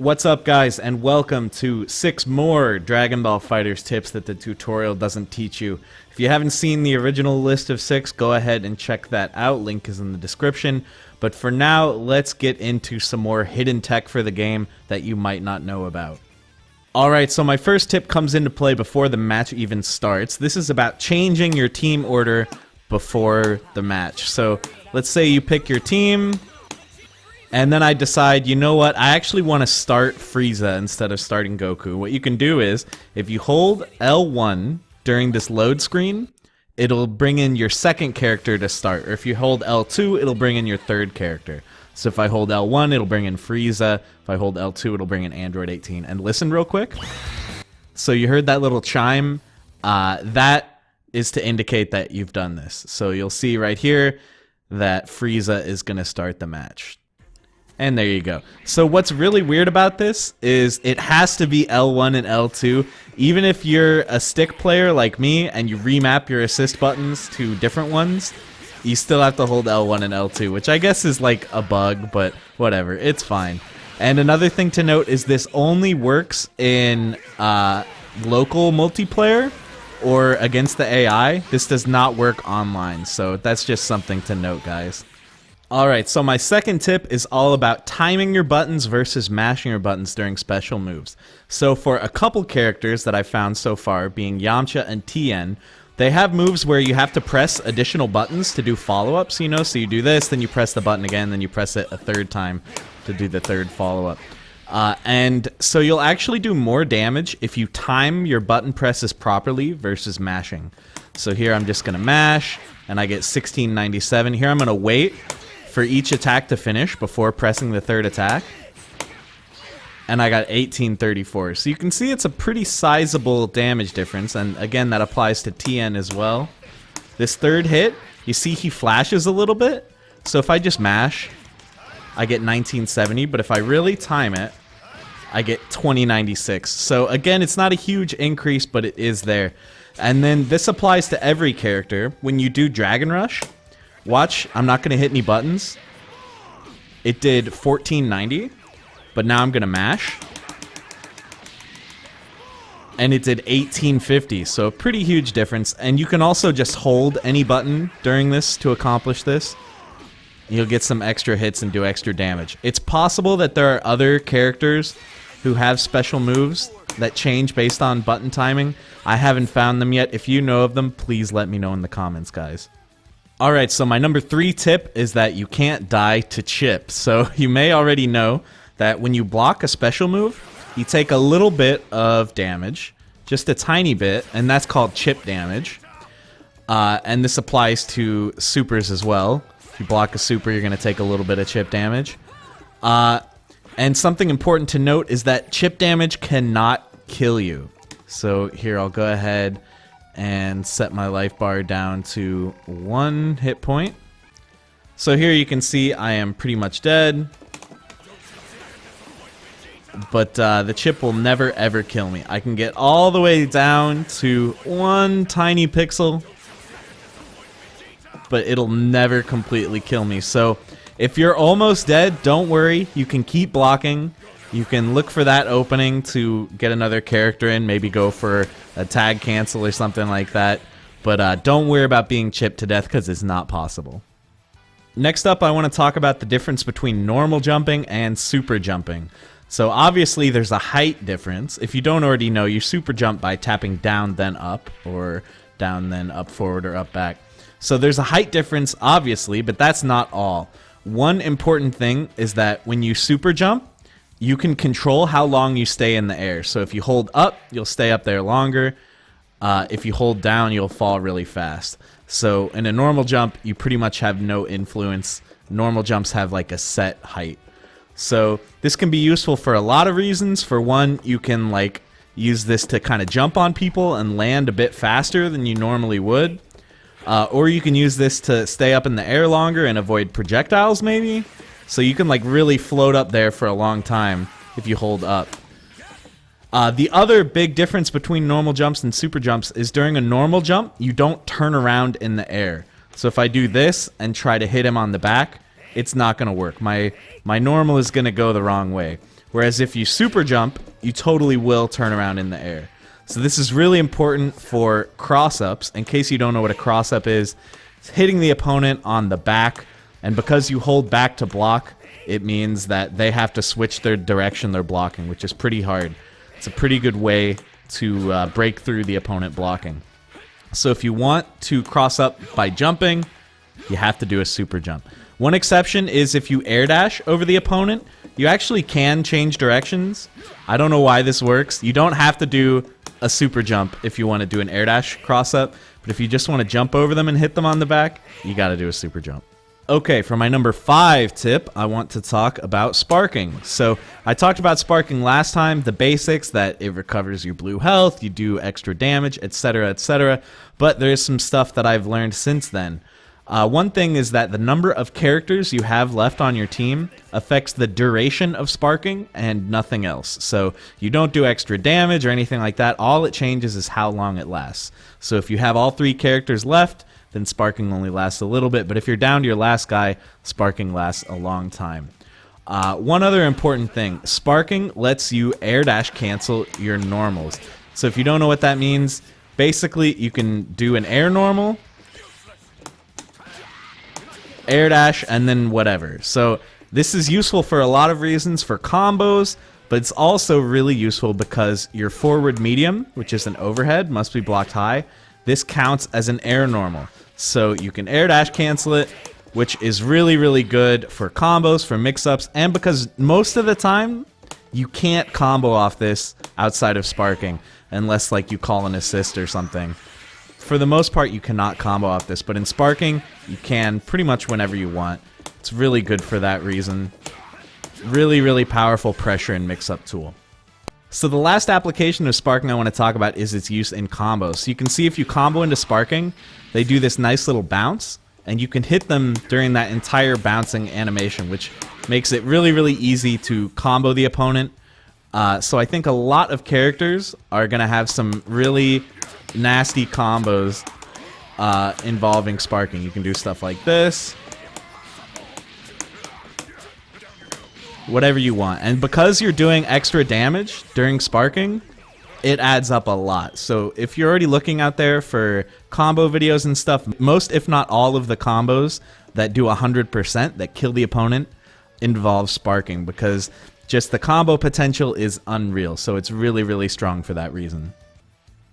What's up, guys, and welcome to 6 more Dragon Ball FighterZ tips that the tutorial doesn't teach you. If you haven't seen the original list of 6, go ahead and check that out. Link is in the description. But for now, let's get into some more hidden tech for the game that you might not know about. Alright, so my first tip comes into play before the match even starts. This is about changing your team order before the match. So let's say you pick your team, and then I decide, you know what, I actually want to start Frieza instead of starting Goku. What you can do is, if you hold L1 during this load screen, it'll bring in your second character to start. Or if you hold L2, it'll bring in your third character. So if I hold L1, it'll bring in Frieza. If I hold L2, it'll bring in Android 18. And listen real quick. So you heard that little chime? That is to indicate that you've done this. So you'll see right here that Frieza is going to start the match. And there you go. So what's really weird about this is it has to be L1 and L2. Even if you're a stick player like me and you remap your assist buttons to different ones, you still have to hold L1 and L2, which I guess is like a bug, but whatever, it's fine. And another thing to note is this only works in local multiplayer or against the AI. This does not work online, so that's just something to note, guys. Alright, so my second tip is all about timing your buttons versus mashing your buttons during special moves. So for a couple characters that I found so far, being Yamcha and Tien, they have moves where you have to press additional buttons to do follow-ups, you know? So you do this, then you press the button again, then you press it a third time to do the third follow-up. And so you'll actually do more damage if you time your button presses properly versus mashing. So here I'm just going to mash, and I get 1697. Here I'm going to wait for each attack to finish before pressing the third attack, and I got 1834. So you can see it's a pretty sizable damage difference, and again that applies to Tien as well. This third hit, you see he flashes a little bit, so if I just mash, I get 1970, but if I really time it, I get 2096. So again, it's not a huge increase, but it is there. And then this applies to every character. When you do Dragon Rush, watch, I'm not going to hit any buttons. It did 1490, but now I'm going to mash. And it did 1850, so a pretty huge difference. And you can also just hold any button during this to accomplish this. You'll get some extra hits and do extra damage. It's possible that there are other characters who have special moves that change based on button timing. I haven't found them yet. If you know of them, please let me know in the comments, guys. Alright, so my number 3 tip is that you can't die to chip. So you may already know that when you block a special move, you take a little bit of damage, just a tiny bit, and that's called chip damage. And this applies to supers as well. If you block a super, you're going to take a little bit of chip damage. And something important to note is that chip damage cannot kill you. So here, I'll go ahead and set my life bar down to 1 hit point. So here you can see I am pretty much dead. But the chip will never ever kill me. I can get all the way down to 1 tiny pixel, but it'll never completely kill me. So if you're almost dead, don't worry. You can keep blocking. You can look for that opening to get another character in, maybe go for a tag cancel or something like that. But don't worry about being chipped to death because it's not possible. Next up, I want to talk about the difference between normal jumping and super jumping. So obviously there's a height difference. If you don't already know, you super jump by tapping down then up, or down then up forward or up back. So there's a height difference, obviously, but that's not all. One important thing is that when you super jump, you can control how long you stay in the air. So if you hold up, you'll stay up there longer. If you hold down, you'll fall really fast. So in a normal jump, you pretty much have no influence. Normal jumps have like a set height. So this can be useful for a lot of reasons. For one, you can like use this to kind of jump on people and land a bit faster than you normally would. Or you can use this to stay up in the air longer and avoid projectiles maybe. So you can like really float up there for a long time if you hold up. The other big difference between normal jumps and super jumps is during a normal jump, you don't turn around in the air. So if I do this and try to hit him on the back, it's not going to work. My normal is going to go the wrong way. Whereas if you super jump, you totally will turn around in the air. So this is really important for cross-ups. In case you don't know what a cross-up is, it's hitting the opponent on the back, and because you hold back to block, it means that they have to switch their direction they're blocking, which is pretty hard. It's a pretty good way to break through the opponent blocking. So if you want to cross up by jumping, you have to do a super jump. One exception is if you air dash over the opponent, you actually can change directions. I don't know why this works. You don't have to do a super jump if you want to do an air dash cross up, but if you just want to jump over them and hit them on the back, you got to do a super jump. Okay, for my number 5 tip, I want to talk about sparking. So I talked about sparking last time, the basics, that it recovers your blue health, you do extra damage, etc., etc. But there's some stuff that I've learned since then. One thing is that the number of characters you have left on your team affects the duration of sparking and nothing else. So you don't do extra damage or anything like that. All it changes is how long it lasts. So if you have all 3 characters left, then sparking only lasts a little bit. But if you're down to your last guy, sparking lasts a long time. One other important thing, sparking lets you air dash cancel your normals. So if you don't know what that means, basically you can do an air normal, air dash, and then whatever. So this is useful for a lot of reasons, for combos, but it's also really useful because your forward medium, which is an overhead, must be blocked high. This counts as an air normal. So you can air dash cancel it, which is really, really good for combos, for mix-ups, and because most of the time, you can't combo off this outside of sparking, unless like you call an assist or something. For the most part, you cannot combo off this, but in sparking, you can pretty much whenever you want. It's really good for that reason. Really, really powerful pressure and mix-up tool. So the last application of sparking I want to talk about is its use in combos. So you can see if you combo into sparking, they do this nice little bounce, and you can hit them during that entire bouncing animation, which makes it really, really easy to combo the opponent. So I think a lot of characters are going to have some really nasty combos involving sparking. You can do stuff like this. Whatever you want. And because you're doing extra damage during sparking, it adds up a lot. So if you're already looking out there for combo videos and stuff, most if not all of the combos that do 100% that kill the opponent involve sparking, because just the combo potential is unreal. So it's really, really strong for that reason.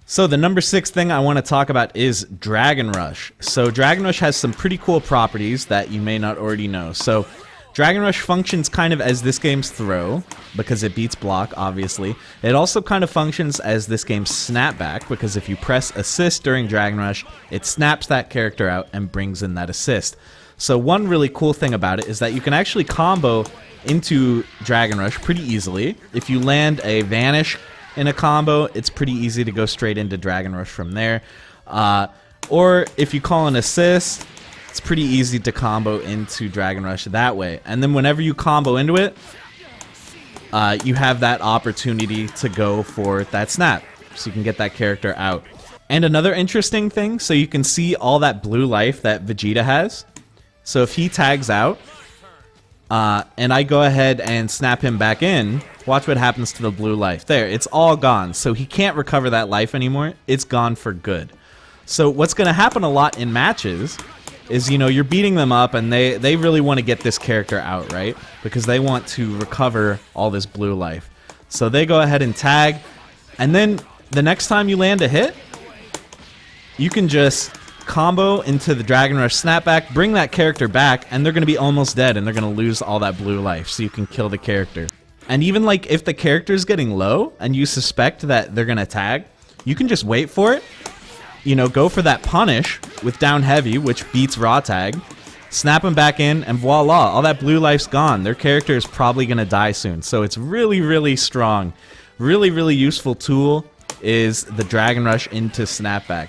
So the number 6 thing I want to talk about is Dragon Rush. So Dragon Rush has some pretty cool properties that you may not already know. So Dragon Rush functions kind of as this game's throw, because it beats block, obviously. It also kind of functions as this game's snapback, because if you press assist during Dragon Rush, it snaps that character out and brings in that assist. So one really cool thing about it is that you can actually combo into Dragon Rush pretty easily. If you land a Vanish in a combo, it's pretty easy to go straight into Dragon Rush from there. Or if you call an assist, it's pretty easy to combo into Dragon Rush that way. And then whenever you combo into it, you have that opportunity to go for that snap, so you can get that character out. And another interesting thing, so you can see all that blue life that Vegeta has. So if he tags out, and I go ahead and snap him back in, watch what happens to the blue life. There, it's all gone. So he can't recover that life anymore. It's gone for good. So what's going to happen a lot in matches is, you know, you're beating them up and they really want to get this character out, right? Because they want to recover all this blue life. So they go ahead and tag, and then the next time you land a hit, you can just combo into the Dragon Rush snapback, bring that character back, and they're going to be almost dead and they're going to lose all that blue life, so you can kill the character. And even like if the character's getting low and you suspect that they're going to tag, you can just wait for it. You know, go for that punish with down heavy, which beats raw tag, snap them back in, and voila, all that blue life's gone. Their character is probably going to die soon. So it's really, really strong. Really, really useful tool is the Dragon Rush into snapback.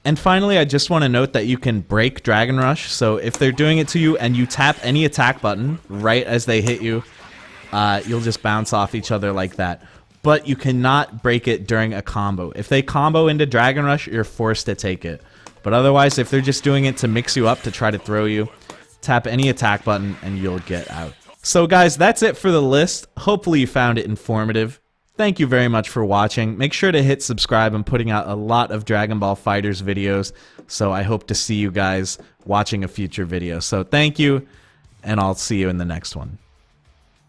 And finally, I just want to note that you can break Dragon Rush. So if they're doing it to you and you tap any attack button right as they hit you, you'll just bounce off each other like that. But you cannot break it during a combo. If they combo into Dragon Rush, you're forced to take it. But otherwise, if they're just doing it to mix you up to try to throw you, tap any attack button and you'll get out. So guys, that's it for the list. Hopefully you found it informative. Thank you very much for watching. Make sure to hit subscribe. I'm putting out a lot of Dragon Ball FighterZ videos, so I hope to see you guys watching a future video. So thank you, and I'll see you in the next one.